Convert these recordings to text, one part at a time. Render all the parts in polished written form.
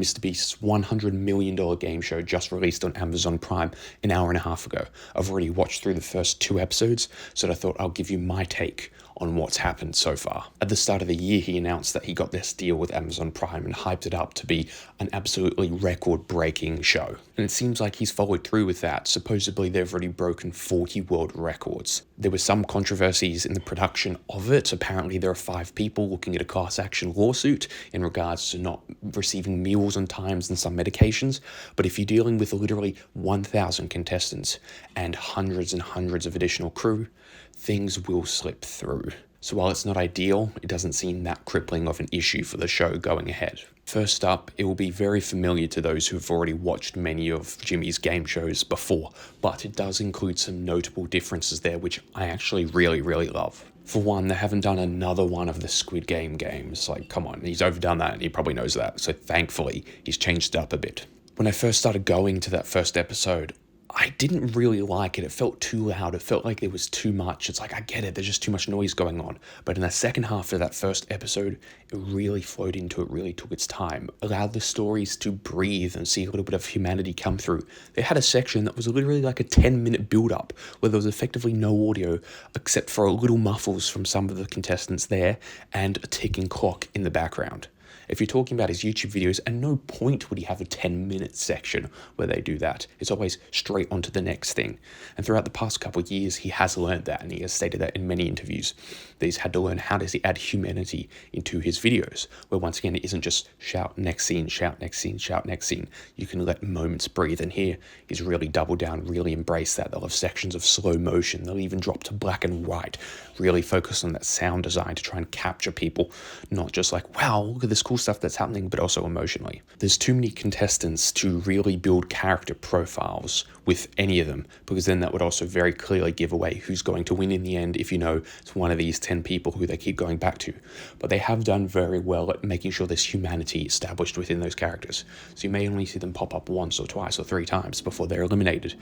MrBeast's $100 million game show just released on Amazon Prime an hour and a half ago. I've already watched through the first 2 episodes, so I thought I'll give you my take on what's happened so far. At the start of the year, he announced that he got this deal with Amazon Prime and hyped it up to be an absolutely record-breaking show. And it seems like he's followed through with that. Supposedly, they've already broken 40 world records. There were some controversies in the production of it. Apparently, there are 5 people looking at a class action lawsuit in regards to not receiving meals on times and some medications. But if you're dealing with literally 1,000 contestants and hundreds of additional crew, things will slip through. So while it's not ideal, it doesn't seem that crippling of an issue for the show going ahead. First up, it will be very familiar to those who have already watched many of Jimmy's game shows before, but it does include some notable differences there, which I actually really love. For one, they haven't done another one of the Squid Game games. Like, come on, he's overdone that and he probably knows that. So thankfully, he's changed it up a bit. When I first started going to that first episode, I didn't really like it. It felt too loud. It felt like there was too much. It's like, I get it. There's just too much noise going on. But in the second half of that first episode, it really flowed into it, really took its time, allowed the stories to breathe and see a little bit of humanity come through. They had a section that was literally like a 10-minute build-up where there was effectively no audio except for little muffles from some of the contestants there and a ticking clock in the background. If you're talking about his YouTube videos, at no point would he have a 10-minute section where they do that. It's always straight onto the next thing. And throughout the past couple of years, he has learned that, and he has stated that in many interviews, that he's had to learn how does he add humanity into his videos, where once again, it isn't just shout next scene, shout next scene, shout next scene. You can let moments breathe, and here he's really doubled down, really embraced that. They'll have sections of slow motion. They'll even drop to black and white, really focus on that sound design to try and capture people, not just like, wow, look at this cool stuff that's happening, but also emotionally. There's too many contestants to really build character profiles with any of them, because then that would also very clearly give away who's going to win in the end if you know it's one of these 10 people who they keep going back to. But they have done very well at making sure there's humanity established within those characters. So you may only see them pop up once or twice or 3 times before they're eliminated,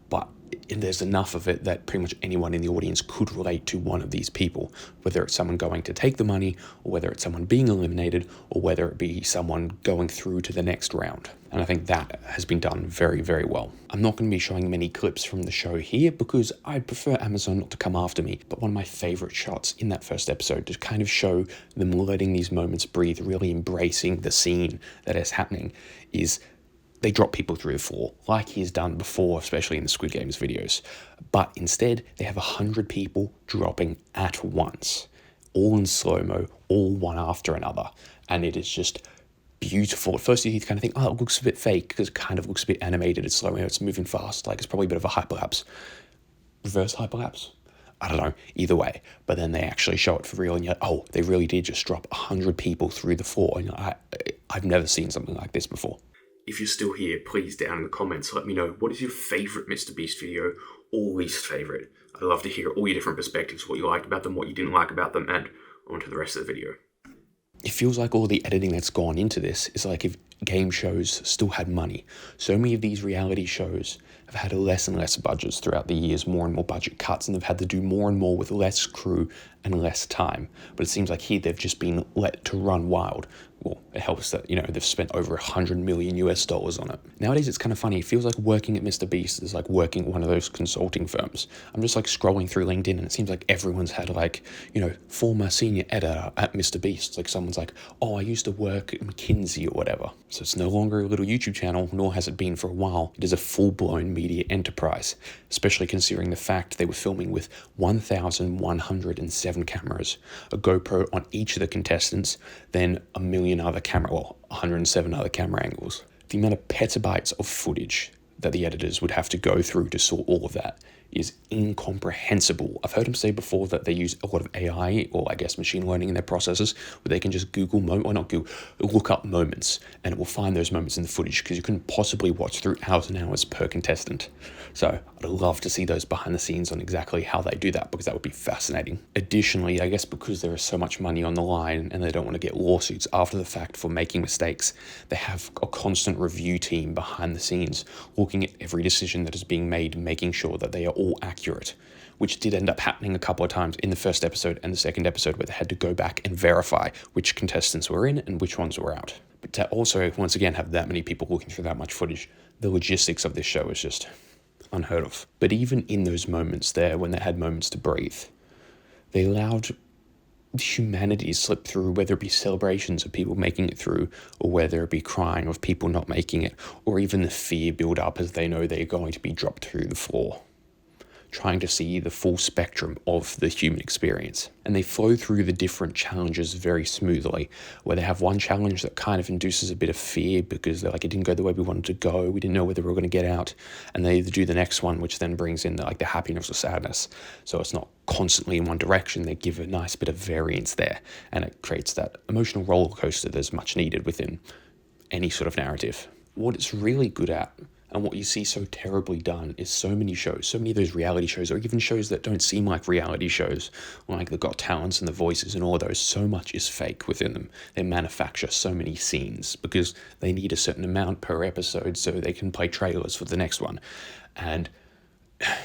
but there's enough of it that pretty much anyone in the audience could relate to one of these people, whether it's someone going to take the money, or whether it's someone being eliminated, or whether it be someone going through to the next round. And I think that has been done very well. I'm not going to be showing many clips from the show here because I'd prefer Amazon not to come after me, but one of my favorite shots in that first episode to kind of show them letting these moments breathe, really embracing the scene that is happening, is they drop people through the floor, like he's done before, especially in the Squid Games videos. But instead, they have 100 people dropping at once, all in slow-mo, all one after another. And it is just beautiful. At first, you kind of think, oh, it looks a bit fake, because it kind of looks a bit animated. It's slow, it's moving fast, like it's probably a bit of a hyperlapse. Reverse hyperlapse? I don't know, either way. But then they actually show it for real, and you're like, oh, they really did just drop 100 people through the floor. And I've never seen something like this before. If you're still here, please down in the comments let me know, what is your favourite MrBeast video or least favourite? I'd love to hear all your different perspectives, what you liked about them, what you didn't like about them, and on to the rest of the video. It feels like all the editing that's gone into this is like if game shows still had money. So many of these reality shows have had less and less budgets throughout the years, more and more budget cuts, and they've had to do more and more with less crew and less time. But it seems like here they've just been let to run wild. Well, it helps that, they've spent over $100 million on it. Nowadays, it's kind of funny. It feels like working at MrBeast is like working at one of those consulting firms. I'm just like scrolling through LinkedIn, and it seems like everyone's had like, former senior editor at MrBeast. Like someone's like, oh, I used to work at McKinsey or whatever. So it's no longer a little YouTube channel, nor has it been for a while. It is a full-blown media enterprise, especially considering the fact they were filming with 1,107 cameras, a GoPro on each of the contestants, then 107 other camera angles. The amount of petabytes of footage that the editors would have to go through to sort all of that is incomprehensible. I've heard them say before that they use a lot of AI, or I guess machine learning, in their processes, where they can just look up moments, and it will find those moments in the footage, because you couldn't possibly watch through hours and hours per contestant. So I'd love to see those behind the scenes on exactly how they do that, because that would be fascinating. Additionally, I guess because there is so much money on the line and they don't want to get lawsuits after the fact for making mistakes, they have a constant review team behind the scenes looking at every decision that is being made, making sure that they are all accurate, which did end up happening a couple of times in the first episode and the second episode, where they had to go back and verify which contestants were in and which ones were out. But to also, once again, have that many people looking through that much footage, the logistics of this show is just unheard of. But even in those moments there, when they had moments to breathe, they allowed humanity to slip through, whether it be celebrations of people making it through, or whether it be crying of people not making it, or even the fear build up as they know they're going to be dropped through the floor. Trying to see the full spectrum of the human experience. And they flow through the different challenges very smoothly, where they have one challenge that kind of induces a bit of fear because they're like, it didn't go the way we wanted to go, we didn't know whether we were going to get out, and they do the next one, which then brings in the happiness or sadness. So it's not constantly in one direction. They give a nice bit of variance there, and it creates that emotional roller coaster that's much needed within any sort of narrative. What it's really good at, and what you see so terribly done, is so many shows, so many of those reality shows, or even shows that don't seem like reality shows, like the Got Talents and The Voices and all those, so much is fake within them. They manufacture so many scenes because they need a certain amount per episode so they can play trailers for the next one. And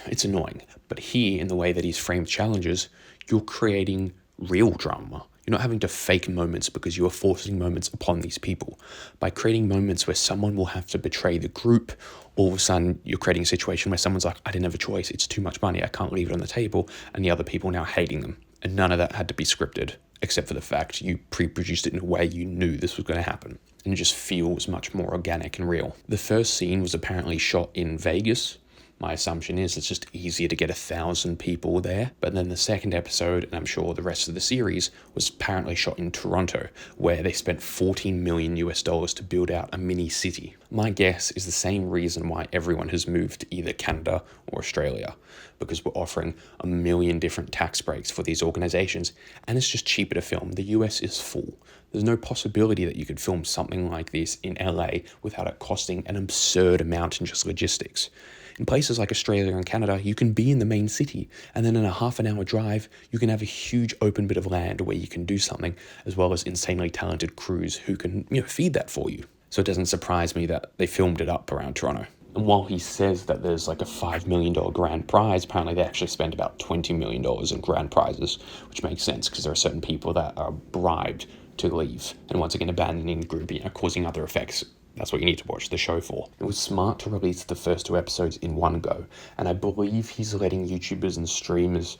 it's annoying. But here, in the way that he's framed challenges, you're creating real drama. You're not having to fake moments because you are forcing moments upon these people. By creating moments where someone will have to betray the group, all of a sudden you're creating a situation where someone's like, I didn't have a choice, it's too much money, I can't leave it on the table, and the other people now hating them. And none of that had to be scripted, except for the fact you pre-produced it in a way you knew this was going to happen. And it just feels much more organic and real. The first scene was apparently shot in Vegas. My assumption is it's just easier to get 1,000 people there. But then the second episode, and I'm sure the rest of the series, was apparently shot in Toronto, where they spent $14 million to build out a mini city. My guess is the same reason why everyone has moved to either Canada or Australia, because we're offering a million different tax breaks for these organizations, and it's just cheaper to film. The US is full. There's no possibility that you could film something like this in LA without it costing an absurd amount in just logistics. In places like Australia and Canada, you can be in the main city, and then in a half an hour drive, you can have a huge open bit of land where you can do something, as well as insanely talented crews who can, feed that for you. So it doesn't surprise me that they filmed it up around Toronto. And while he says that there's like a $5 million grand prize, apparently they actually spent about $20 million in grand prizes, which makes sense because there are certain people that are bribed to leave, and once again abandoning the group, causing other effects. That's what you need to watch the show for. It was smart to release the first 2 episodes in one go, and I believe he's letting YouTubers and streamers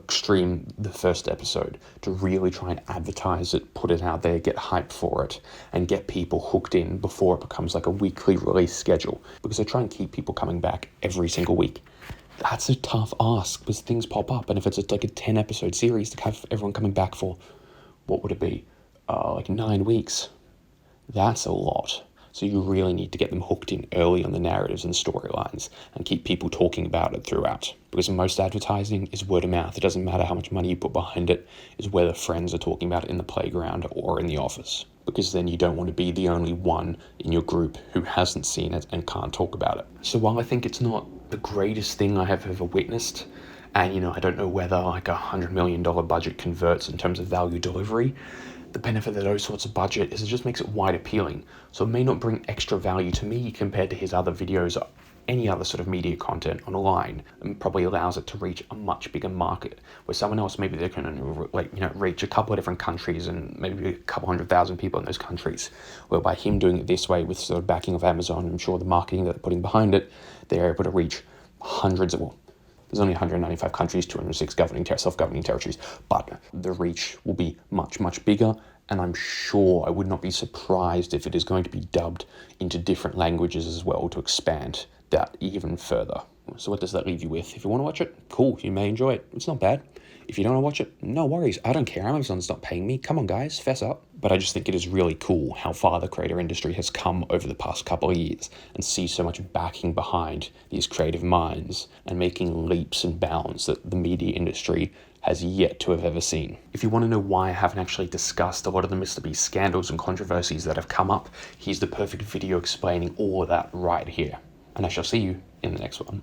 stream the first episode to really try and advertise it, put it out there, get hype for it, and get people hooked in before it becomes like a weekly release schedule, because they try and keep people coming back every single week. That's a tough ask because things pop up, and if it's like a 10 episode series to have everyone coming back for, what would it be, 9 weeks? That's a lot. So you really need to get them hooked in early on the narratives and storylines and keep people talking about it throughout. Because most advertising is word of mouth. It doesn't matter how much money you put behind it, it's whether friends are talking about it in the playground or in the office. Because then you don't want to be the only one in your group who hasn't seen it and can't talk about it. So while I think it's not the greatest thing I have ever witnessed, and I don't know whether like a $100 million budget converts in terms of value delivery, the benefit of those sorts of budget is it just makes it wide appealing. So it may not bring extra value to me compared to his other videos or any other sort of media content online, and probably allows it to reach a much bigger market where someone else, maybe they can reach a couple of different countries and maybe a couple 100,000 people in those countries, where by him doing it this way with sort of backing of Amazon, I'm sure the marketing that they're putting behind it, they're able to reach hundreds of, there's only 195 countries, 206 self-governing territories, but the reach will be much, much bigger, and I'm sure I would not be surprised if it is going to be dubbed into different languages as well to expand that even further. So what does that leave you with? If you want to watch it, cool, you may enjoy it. It's not bad. If you don't want to watch it, no worries. I don't care. Amazon's not paying me. Come on, guys, fess up. But I just think it is really cool how far the creator industry has come over the past couple of years, and see so much backing behind these creative minds and making leaps and bounds that the media industry has yet to have ever seen. If you want to know why I haven't actually discussed a lot of the MrBeast scandals and controversies that have come up, here's the perfect video explaining all of that right here. And I shall see you in the next one.